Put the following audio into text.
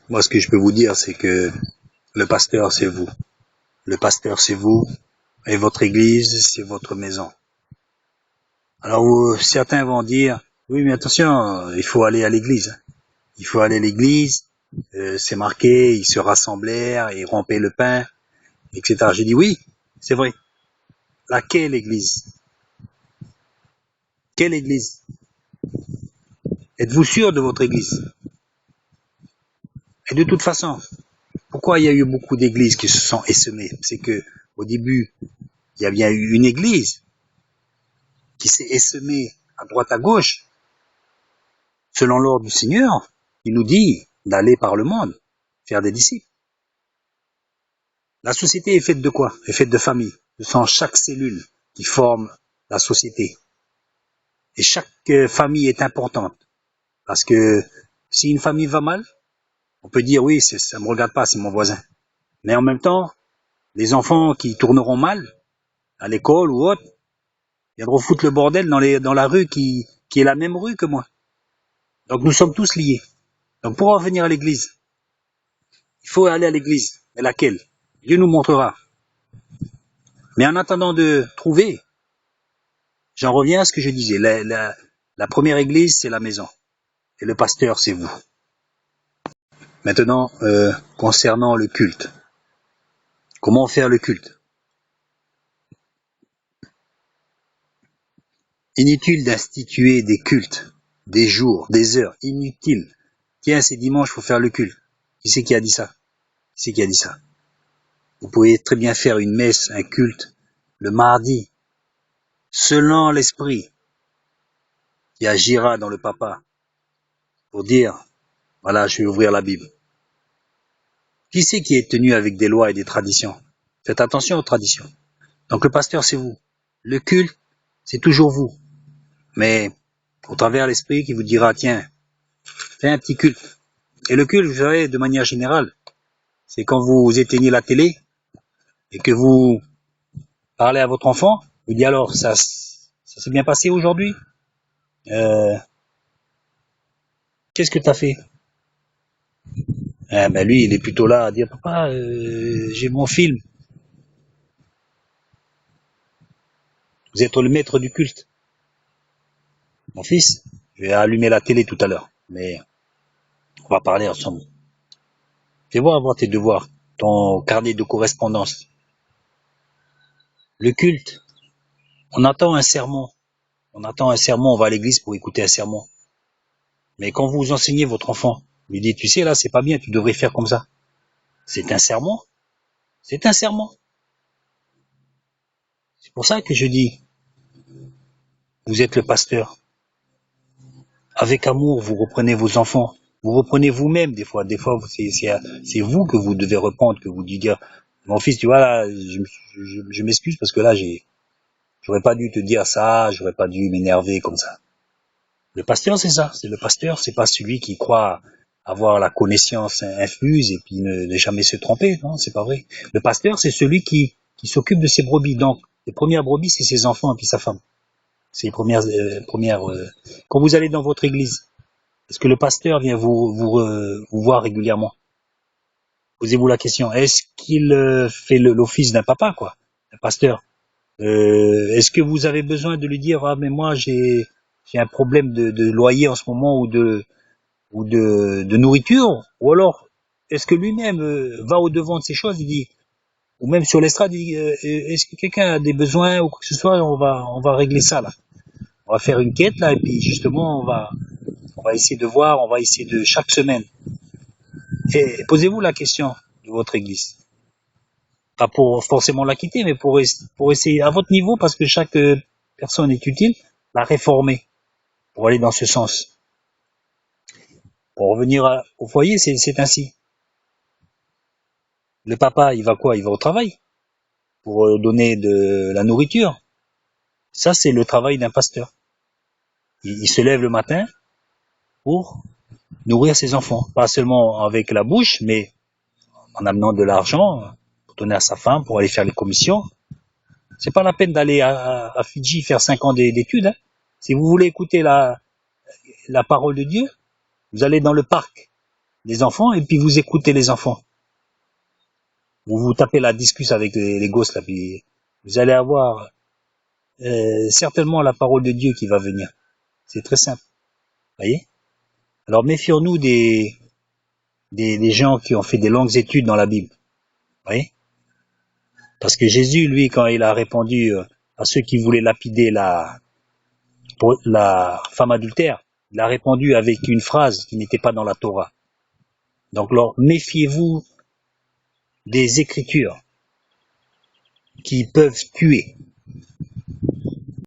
Moi, ce que je peux vous dire, c'est que le pasteur, c'est vous. Le pasteur, c'est vous. Et votre église, c'est votre maison. Alors, certains vont dire, oui, mais attention, il faut aller à l'église. Il faut aller à l'église, c'est marqué, ils se rassemblèrent, ils rompaient le pain, etc. J'ai dit oui, c'est vrai. Laquelle église? Quelle église? Êtes-vous sûr de votre église? Et de toute façon, pourquoi il y a eu beaucoup d'églises qui se sont essaimées? C'est que au début, il y a bien eu une église qui s'est essaimée à droite à gauche, selon l'ordre du Seigneur, il nous dit d'aller par le monde, faire des disciples. La société est faite de quoi? Elle est faite de familles. Ce sont chaque cellule qui forme la société. Et chaque famille est importante. Parce que si une famille va mal, on peut dire oui, ça me regarde pas, c'est mon voisin. Mais en même temps, les enfants qui tourneront mal, à l'école ou autre, viendront foutre le bordel dans la rue qui est la même rue que moi. Donc nous sommes tous liés. Donc pour en venir à l'église, il faut aller à l'église. Mais laquelle? Dieu nous montrera. Mais en attendant de trouver, j'en reviens à ce que je disais. La première église, c'est la maison. Et le pasteur, c'est vous. Maintenant, concernant le culte. Comment faire le culte? Inutile d'instituer des cultes, des jours, des heures, inutile. Tiens, c'est dimanche, faut faire le culte. Qui c'est qui a dit ça? Qui c'est qui a dit ça? Vous pouvez très bien faire une messe, un culte, le mardi, selon l'esprit qui agira dans le papa, pour dire, voilà, je vais ouvrir la Bible. Qui c'est qui est tenu avec des lois et des traditions? Faites attention aux traditions. Donc le pasteur, c'est vous. Le culte, c'est toujours vous. Mais au travers l'esprit qui vous dira, tiens, fais un petit culte. Et le culte, vous savez, de manière générale, c'est quand vous éteignez la télé et que vous parlez à votre enfant, vous dites alors, ça s'est bien passé aujourd'hui? Qu'est-ce que t'as fait? Ben lui, il est plutôt là à dire, papa, j'ai mon film. Vous êtes le maître du culte. Mon fils, je vais allumer la télé tout à l'heure, mais on va parler ensemble. Fais voir avoir tes devoirs, ton carnet de correspondance. Le culte, on attend un sermon. On attend un sermon, on va à l'église pour écouter un sermon. Mais quand vous enseignez votre enfant, vous lui dites, tu sais, là, c'est pas bien, tu devrais faire comme ça. C'est un sermon. C'est un sermon. C'est pour ça que je dis, vous êtes le pasteur. Avec amour, vous reprenez vos enfants. Vous reprenez vous-même des fois. Des fois, c'est vous que vous devez reprendre, que vous dites, mon fils, tu vois, là, je m'excuse parce que là, j'aurais pas dû te dire ça, j'aurais pas dû m'énerver comme ça. Le pasteur, c'est ça. C'est le pasteur, c'est pas celui qui croit avoir la connaissance infuse et puis ne jamais se tromper. Non, c'est pas vrai. Le pasteur, c'est celui qui s'occupe de ses brebis. Donc, les premières brebis, c'est ses enfants et puis sa femme. C'est les premières. Quand vous allez dans votre église, est-ce que le pasteur vient vous voir régulièrement? Posez-vous la question. Est-ce qu'il fait l'office d'un papa, quoi, un pasteur? Est-ce que vous avez besoin de lui dire, ah mais moi j'ai un problème de loyer en ce moment ou de nourriture? Ou alors est-ce que lui-même va au devant de ces choses? Il dit, ou même sur l'estrade, il dit, est-ce que quelqu'un a des besoins ou quoi que ce soit? On va régler ça là. On va faire une quête là et puis justement on va essayer de voir, on va essayer de chaque semaine. Et posez-vous la question de votre église. Pas pour forcément la quitter, mais pour essayer à votre niveau, parce que chaque personne est utile, la réformer pour aller dans ce sens. Pour revenir au foyer, c'est ainsi. Le papa, il va quoi? Il va au travail pour donner de la nourriture. Ça, c'est le travail d'un pasteur. Il se lève le matin pour nourrir ses enfants. Pas seulement avec la bouche, mais en amenant de l'argent pour donner à sa femme, pour aller faire les commissions. C'est pas la peine d'aller à Fidji faire 5 ans d'études. Hein. Si vous voulez écouter la parole de Dieu, vous allez dans le parc. les enfants et puis vous écoutez les enfants. Vous tapez la discussion avec les gosses là, puis vous allez avoir certainement la parole de Dieu qui va venir. C'est très simple, voyez. Alors méfions-nous des gens qui ont fait des longues études dans la Bible, voyez. Parce que Jésus, lui, quand il a répondu à ceux qui voulaient lapider la femme adultère, il a répondu avec une phrase qui n'était pas dans la Torah. Donc, alors, méfiez-vous des écritures qui peuvent tuer.